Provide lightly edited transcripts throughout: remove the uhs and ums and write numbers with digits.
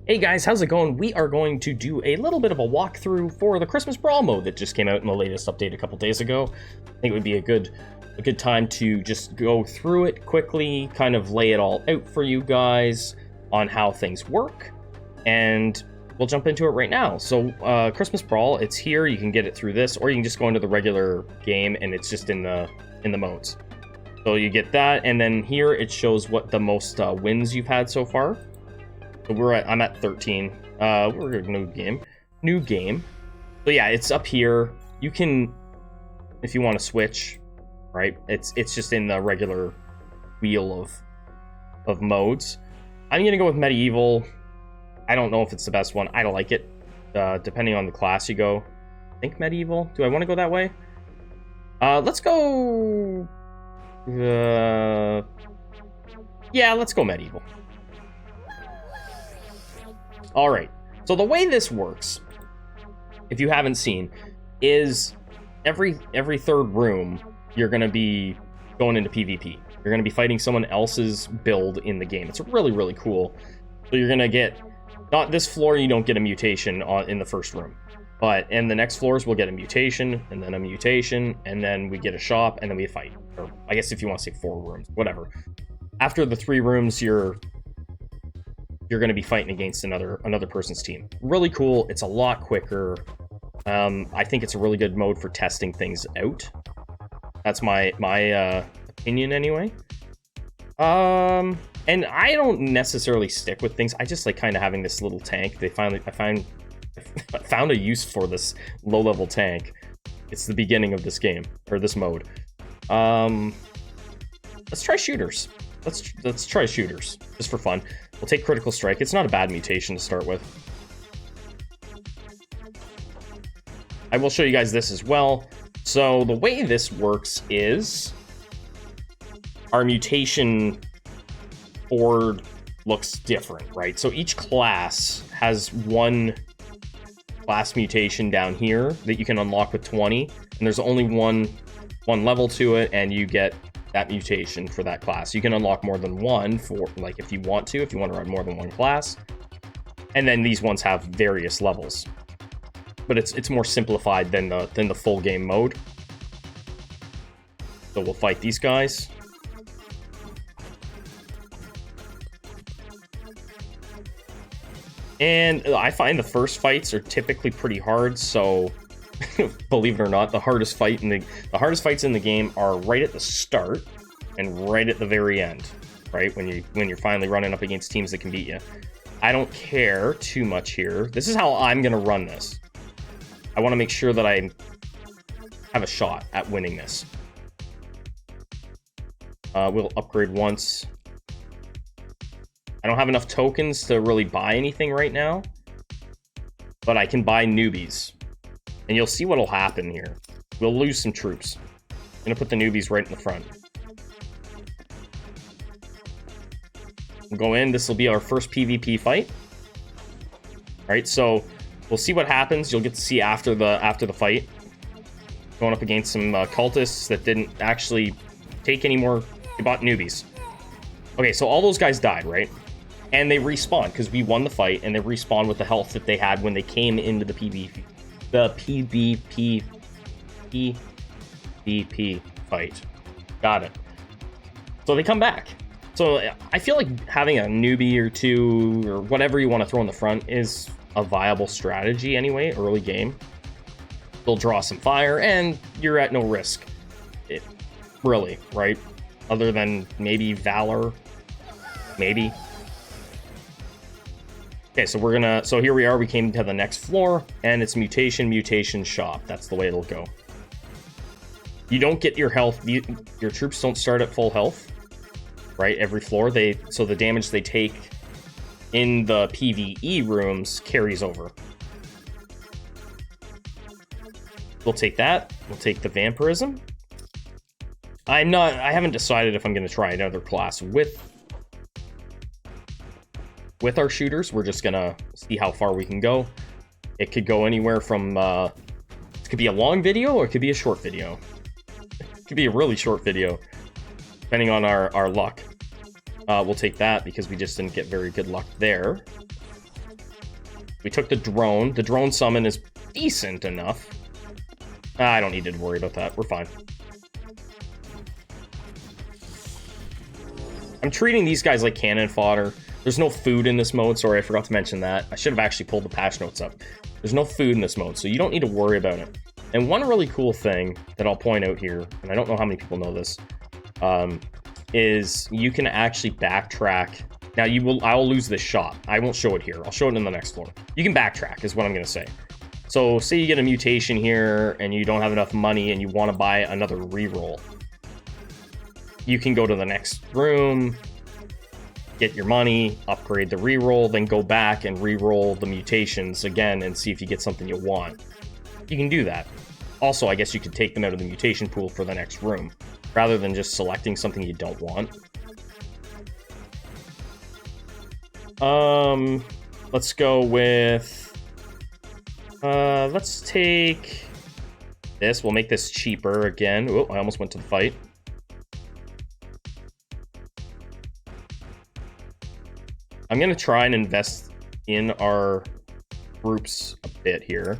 Hey guys, how's it going? We are going to do a little bit of a walkthrough for the Christmas Brawl mode that just came out in the latest update a couple days ago. I think it would be a good time to just go through it quickly, kind of lay it all out for you guys on how things work, and we'll jump into it right now. So Christmas Brawl, it's here. You can get it through this, or you can just go into the regular game and it's just in the modes. So you get that, and then here it shows what the most wins you've had so far. So I'm at 13. We're a new game. So yeah, it's up here. You can, if you want to switch, right? It's just in the regular wheel of modes. I'm gonna go with medieval. I don't know if it's the best one. I don't like it. Depending on the class you go. I think medieval. Do I want to go that way? Let's go. Yeah, let's go medieval. All right, so the way this works, if you haven't seen, is every third room, you're going to be going into PvP. You're going to be fighting someone else's build in the game. It's really, really cool. So you're going to get, not this floor, you don't get a mutation in the first room. But in the next floors, we'll get a mutation, and then a mutation, and then we get a shop, and then we fight. Or I guess if you want to say 4 rooms, whatever. After the 3 rooms, you're going to be fighting against another person's team. Really cool. It's a lot quicker. I think it's a really good mode for testing things out. That's my opinion anyway. And I don't necessarily stick with things. I just like kind of having this little tank. I found a use for this low-level tank. It's the beginning of this game, or this mode. Let's try shooters. Let's try shooters, just for fun. We'll take critical strike. It's not a bad mutation to start with. I will show you guys this as well. So the way this works is our mutation board looks different, right? So each class has one class mutation down here that you can unlock with 20, and there's only one level to it, and you get that mutation for that class. You can unlock more than one for, like, if you want to run more than one class. And then these ones have various levels. But it's more simplified than the full game mode. So we'll fight these guys. And I find the first fights are typically pretty hard, so believe it or not, the hardest fights in the game are right at the start and right at the very end, right? When you're finally running up against teams that can beat you. I don't care too much here. This is how I'm gonna run this. I want to make sure that I have a shot at winning this. We'll upgrade once. I don't have enough tokens to really buy anything right now, but I can buy newbies. And you'll see what'll happen here. We'll lose some troops. I'm gonna put the newbies right in the front. We'll go in. This will be our first PvP fight. All right, so we'll see what happens. You'll get to see after the fight. Going up against some cultists that didn't actually take any more. They bought newbies. Okay, so all those guys died, right? And they respawn because we won the fight, and they respawn with the health that they had when they came into the PvP. The PvP fight. Got it. So they come back. So I feel like having a newbie or two, or whatever you want to throw in the front, is a viable strategy anyway, early game. They'll draw some fire, and you're at no risk. Really, right? Other than maybe Valor. Maybe. Okay, so here we are, we came to the next floor, and it's mutation shop. That's the way it'll go. You don't get your health, your troops don't start at full health, right? Every floor, so the damage they take in the PvE rooms carries over. We'll take that, we'll take the vampirism. I haven't decided if I'm gonna try another class with our shooters. We're just gonna see how far we can go. It could go anywhere from it could be a long video, or it could be a short video. It could be a really short video, depending on our luck. We'll take that because we just didn't get very good luck there. We took the drone. The drone summon is decent enough. I don't need to worry about that. We're fine. I'm treating these guys like cannon fodder. There's no food in this mode. Sorry, I forgot to mention that. I should have actually pulled the patch notes up. There's no food in this mode, so you don't need to worry about it. And one really cool thing that I'll point out here, and I don't know how many people know this, is you can actually backtrack. Now, I will lose this shot. I won't show it here. I'll show it in the next floor. You can backtrack, is what I'm going to say. So, say you get a mutation here, and you don't have enough money, and you want to buy another reroll. You can go to the next room, get your money, upgrade the reroll, then go back and reroll the mutations again and see if you get something you want. You can do that. Also, I guess you could take them out of the mutation pool for the next room, rather than just selecting something you don't want. Let's go with... let's take this. We'll make this cheaper again. Oh, I almost went to the fight. I'm going to try and invest in our groups a bit here.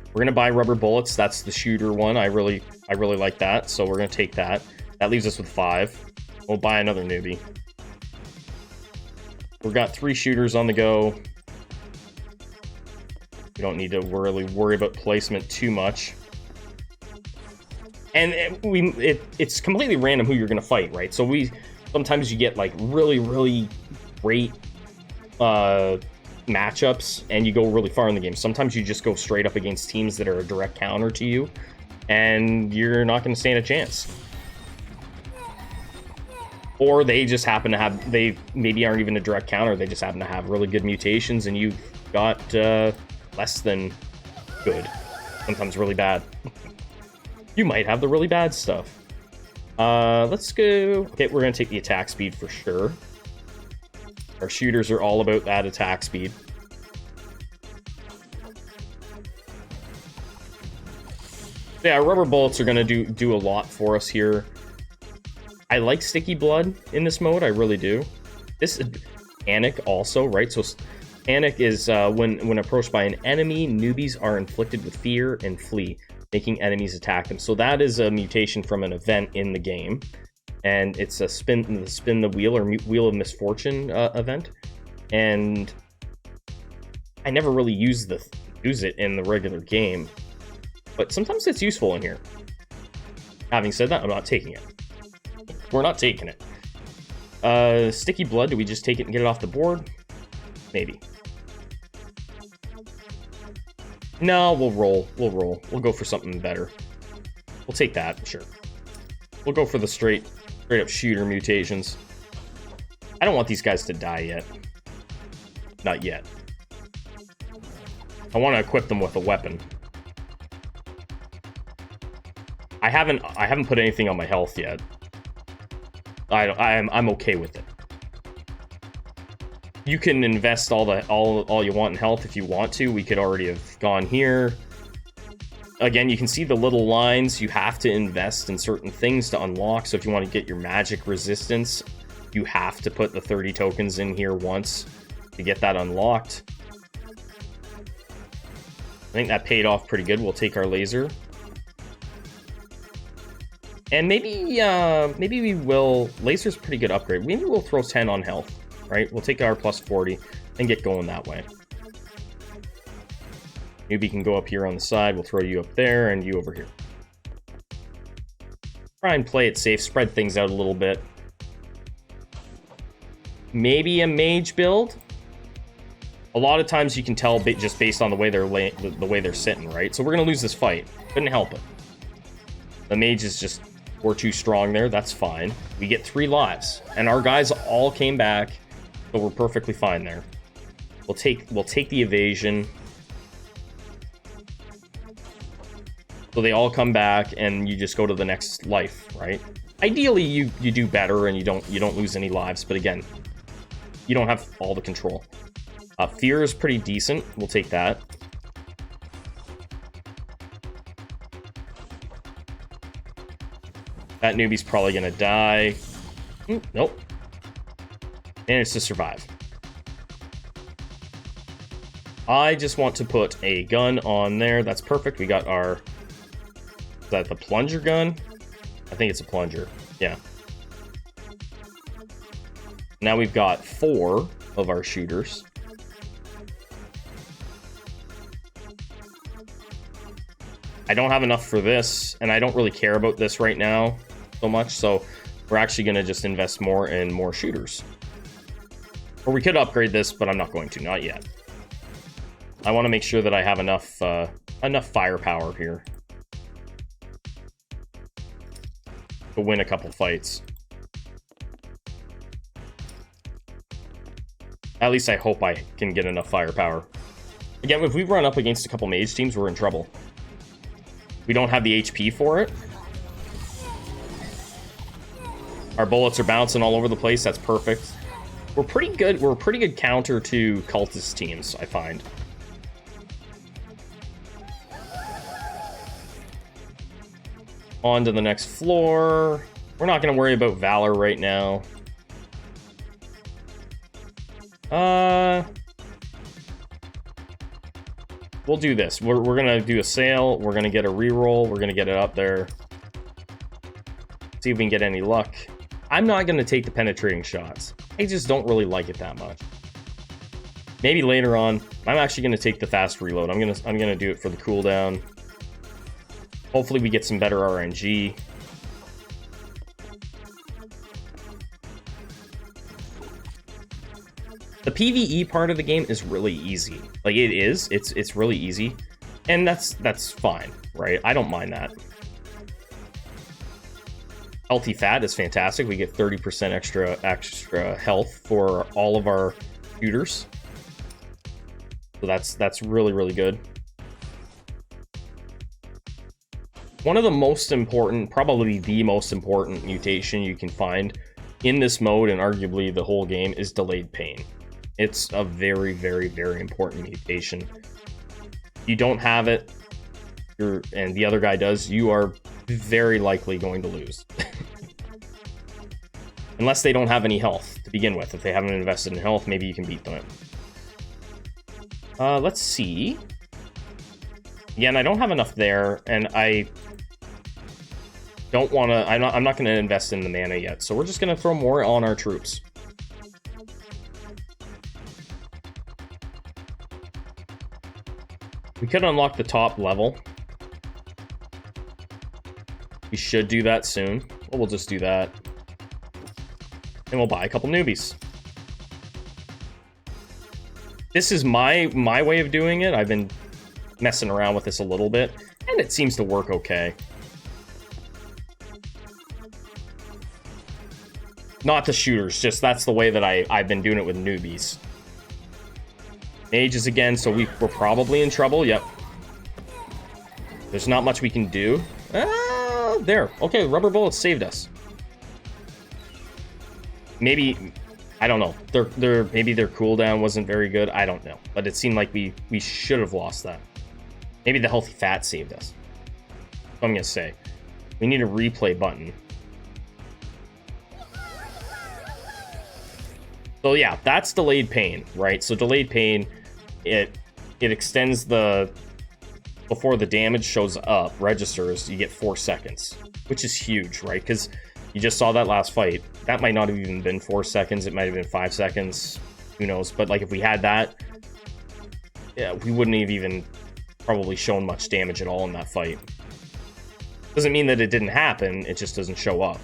We're going to buy rubber bullets. That's the shooter one. I really like that, so we're going to take that. That leaves us with 5. We'll buy another newbie. We've got 3 shooters on the go. We don't need to really worry about placement too much. And it's completely random who you're going to fight, right? So sometimes you get like really great matchups and you go really far in the game. Sometimes you just go straight up against teams that are a direct counter to you and you're not going to stand a chance. Or they just happen to have, they maybe aren't even a direct counter, they just happen to have really good mutations and you've got less than good, sometimes really bad. You might have the really bad stuff. Let's go. Okay, we're going to take the attack speed for sure. Our shooters are all about that attack speed. Yeah, rubber bullets are going to do a lot for us here. I like sticky blood in this mode, I really do. This is panic also, right? So panic is when approached by an enemy, newbies are inflicted with fear and flee, making enemies attack them. So that is a mutation from an event in the game. And it's a spin the wheel or wheel of misfortune event. And I never really use it in the regular game, but sometimes it's useful in here. Having said that, I'm not taking it. We're not taking it. Sticky blood, do we just take it and get it off the board? Maybe. No, we'll roll. We'll go for something better. We'll take that, sure. We'll go for the straight up shooter mutations. I don't want these guys to die yet. Not yet. I want to equip them with a weapon. I haven't put anything on my health yet. I'm okay with it. You can invest all you want in health if you want to. We could already have gone here. Again, you can see the little lines. You have to invest in certain things to unlock. So if you want to get your magic resistance, you have to put the 30 tokens in here once to get that unlocked. I think that paid off pretty good. We'll take our laser. And maybe we will... Laser's a pretty good upgrade. Maybe we'll throw 10 on health, right? We'll take our plus 40 and get going that way. Maybe you can go up here on the side. We'll throw you up there and you over here. Try and play it safe. Spread things out a little bit. Maybe a mage build. A lot of times you can tell just based on the way they're sitting, right? So we're going to lose this fight. Couldn't help it. The mage is just... We're too strong there. That's fine. We get 3 lives. And our guys all came back. So we're perfectly fine there. We'll take the evasion. So they all come back and you just go to the next life, right? Ideally you do better and you don't lose any lives, but again, you don't have all the control. Fear is pretty decent. We'll take that. That newbie's probably gonna die. Nope. And it's to survive. I just want to put a gun on there. That's perfect. We got our... Is that the plunger gun? I think it's a plunger. Yeah. Now we've got 4 of our shooters. I don't have enough for this, and I don't really care about this right now so much, so we're actually going to just invest more in more shooters. Or we could upgrade this, but I'm not going to, not yet. I want to make sure that I have enough firepower here to win a couple fights. At least I hope I can get enough firepower. Again, if we run up against a couple mage teams, we're in trouble. We don't have the HP for it. Our bullets are bouncing all over the place. That's perfect. We're pretty good. We're a pretty good counter to cultist teams, I find. On to the next floor. We're not going to worry about Valor right now. We'll do this. We're going to do a sale. We're going to get a reroll. We're going to get it up there. See if we can get any luck. I'm not going to take the penetrating shots. I just don't really like it that much. Maybe later on. I'm actually going to take the fast reload. I'm going to do it for the cooldown. Hopefully we get some better RNG. The PvE part of the game is really easy. Like, it is. It's really easy. And that's fine, right? I don't mind that. Healthy Fat is fantastic. We get 30% extra health for all of our shooters. So that's really, really good. One of the most important, probably the most important mutation you can find in this mode, and arguably the whole game, is Delayed Pain. It's a very, very, very important mutation. You don't have it, and the other guy does, you are very likely going to lose. Unless they don't have any health to begin with. If they haven't invested in health, maybe you can beat them. Let's see. Again, I don't have enough there, and I don't want to... I'm not going to invest in the mana yet, so we're just going to throw more on our troops. We could unlock the top level. We should do that soon. Well, we'll just do that. And we'll buy a couple newbies. This is my way of doing it. I've been messing around with this a little bit, and it seems to work okay. Not the shooters, just that's the way that I've been doing it with newbies. Mages again, so we're probably in trouble. Yep. There's not much we can do. There. Okay, rubber bullets saved us. Maybe, I don't know. Maybe their cooldown wasn't very good. I don't know. But it seemed like we should have lost that. Maybe the Healthy Fat saved us. I'm going to say. We need a replay button. So yeah, that's Delayed Pain, right? So Delayed Pain, it extends the... Before the damage shows up, registers, you get 4 seconds. Which is huge, right? Because you just saw that last fight. That might not have even been 4 seconds. It might have been 5 seconds. Who knows? But like if we had that, yeah, we wouldn't have even probably shown much damage at all in that fight. Doesn't mean that it didn't happen. It just doesn't show up.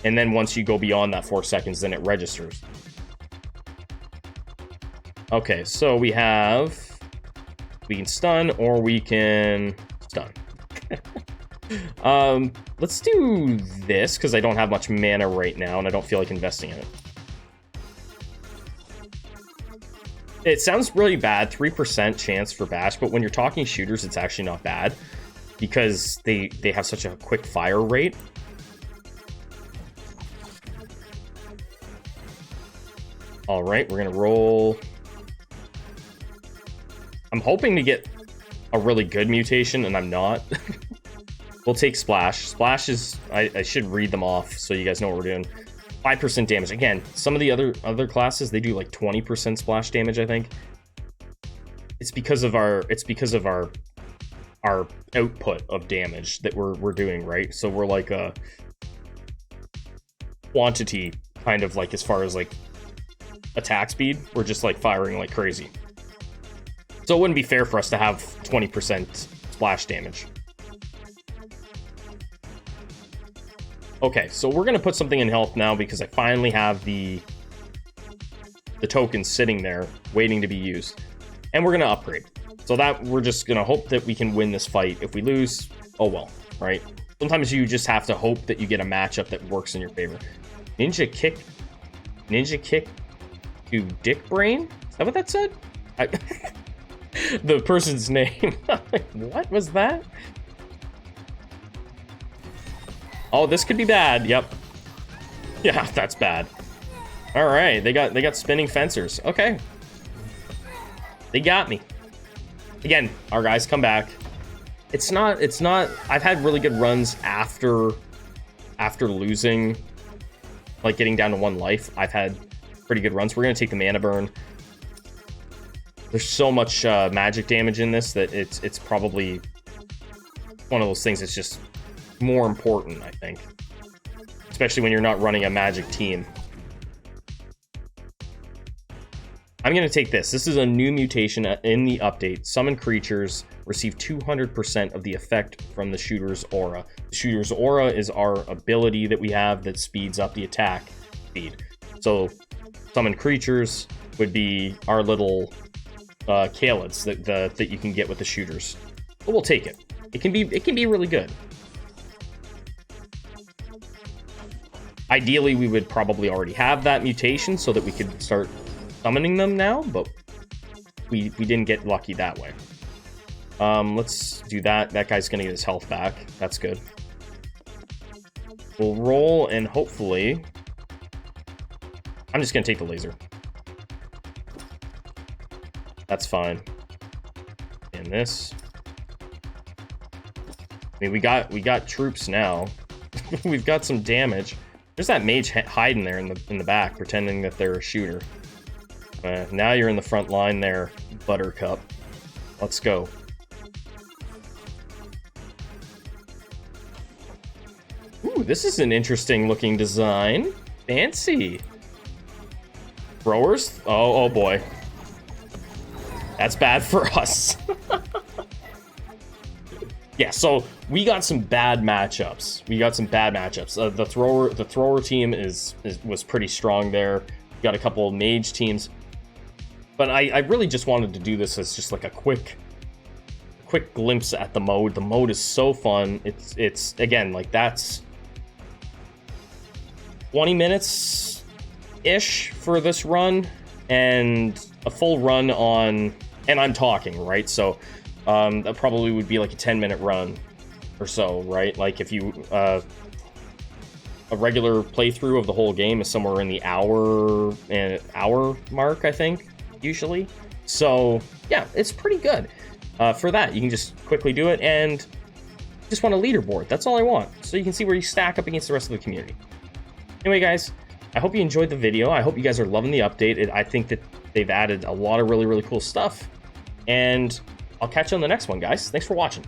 And then once you go beyond that 4 seconds, then it registers. Okay, so we have... We can stun, or we can stun. Let's do this, because I don't have much mana right now, and I don't feel like investing in it. It sounds really bad, 3% chance for bash, but when you're talking shooters, it's actually not bad, because they have such a quick fire rate. All right, we're gonna roll. I'm hoping to get a really good mutation, and I'm not. We'll take Splash. Splash is... I should read them off so you guys know what we're doing. 5% damage. Again, some of the other classes, they do like 20% splash damage, I think. it's because of our output of damage that we're doing, right? So we're like a quantity kind of like as far as like attack speed, we're just like firing like crazy. So it wouldn't be fair for us to have 20% splash damage. Okay, so we're gonna put something in health now because I finally have the token sitting there waiting to be used, and we're gonna upgrade. So that we're just gonna hope that we can win this fight. If we lose, oh well, right? Sometimes you just have to hope that you get a matchup that works in your favor. Ninja kick to dick brain? Is that what that said? The person's name. What was that? Oh, this could be bad. Yep. Yeah, that's bad. All right, they got spinning fencers. Okay. They got me. Again, our guys come back. It's not I've had really good runs after losing, like getting down to 1 life. I've had pretty good runs. We're gonna take the mana burn. There's so much magic damage in this that it's probably one of those things that's just more important, I think. Especially when you're not running a magic team. I'm going to take this. This is a new mutation in the update. Summon creatures receive 200% of the effect from the shooter's aura. The shooter's aura is our ability that we have that speeds up the attack speed. So summon creatures would be our little Kalids that you can get with the shooters. But we'll take it. It can be really good. Ideally, we would probably already have that mutation so that we could start summoning them now, but we didn't get lucky that way. Let's do that. That guy's gonna get his health back. That's good. We'll roll and hopefully... I'm just gonna take the laser. That's fine. And this... I mean, we got troops now. We've got some damage. There's that mage hiding there in the back, pretending that they're a shooter. Now you're in the front line there, Buttercup. Let's go. Ooh, this is an interesting looking design. Fancy. Throwers? Oh boy. That's bad for us. Yeah, so we got some bad matchups. The thrower team was pretty strong there. We got a couple of mage teams. But I really just wanted to do this as just like a quick glimpse at the mode. The mode is so fun. It's again, like that's 20 minutes ish for this run and a full run on, and I'm talking, right? So that probably would be like a 10-minute run or so, right? Like if you a regular playthrough of the whole game is somewhere in the hour mark, I think, usually. So yeah, it's pretty good. For that, you can just quickly do it, and just want a leaderboard. That's all I want, so you can see where you stack up against the rest of the community. Anyway, guys, I hope you enjoyed the video. I hope you guys are loving the update. I think that they've added a lot of really cool stuff, and I'll catch you on the next one, guys. Thanks for watching.